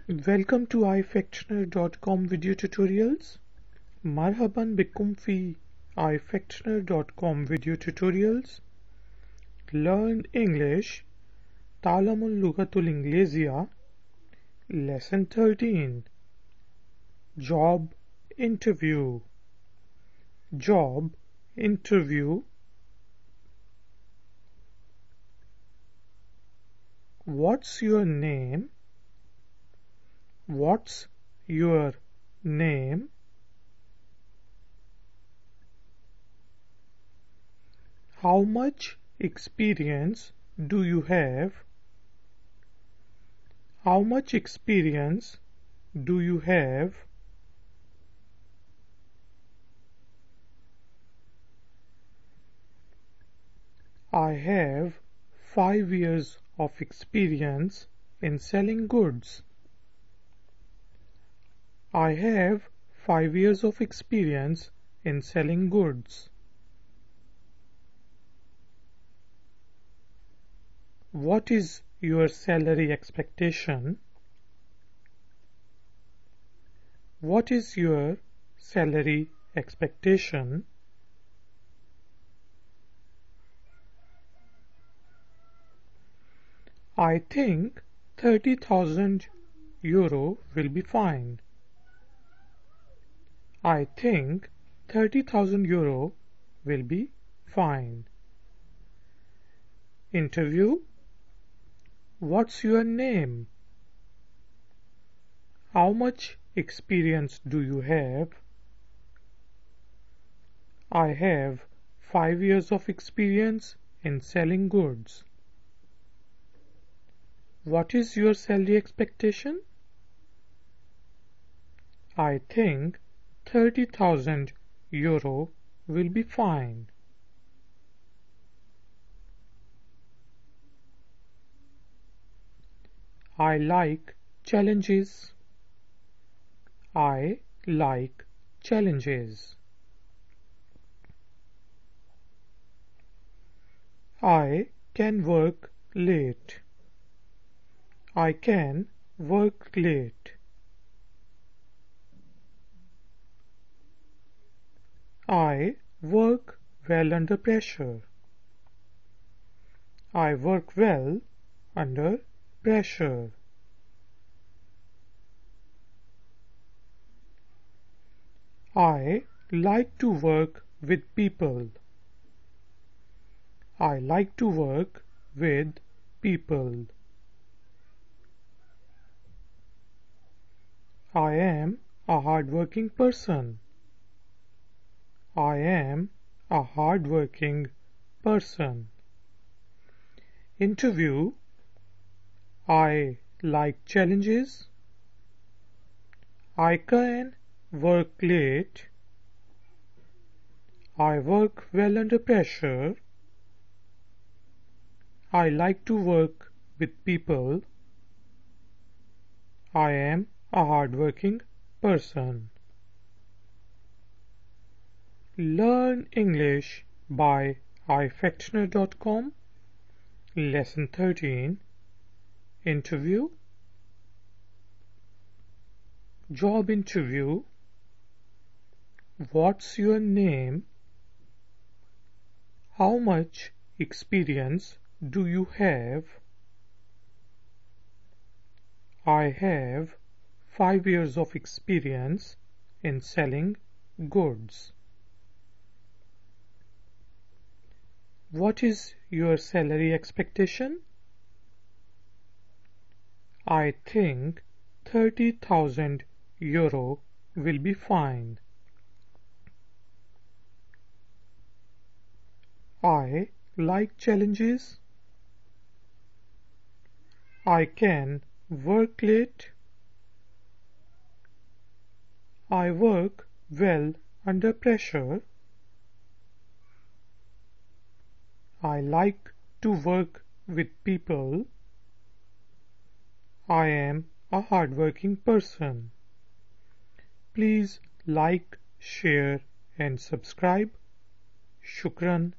Welcome to Ifactner.com video tutorials. مرحبا بكم في Ifactner.com video tutorials. Learn English. تعلم اللغة الإنجليزية. Lesson 13. Job interview. Job interview. What's your name? What's your name? How much experience do you have? How much experience do you have? I have 5 years of experience in selling goods. I have 5 years of experience in selling goods. What is your salary expectation? What is your salary expectation? I think 30,000 euro will be fine. I think 30,000 euro will be fine. Interview. What's your name? How much experience do you have? I have 5 years of experience in selling goods. What is your salary expectation? I think 30,000 euro will be fine. I like challenges. I like challenges. I can work late. I can work late. I work well under pressure. I work well under pressure. I like to work with people. I like to work with people. I am a hard-working person. I am a hard-working person. Interview. I like challenges. I can work late. I work well under pressure. I like to work with people. I am a hard-working person. Learn English by Ifactner.com. Lesson 13. Interview. Job interview. What's your name? How much experience do you have? I have 5 years of experience in selling goods. What is your salary expectation? I think 30,000 euro will be fine. I like challenges. I can work late. I work well under pressure. I like to work with people. I am a hard-working person. Please like, share and subscribe. Shukran.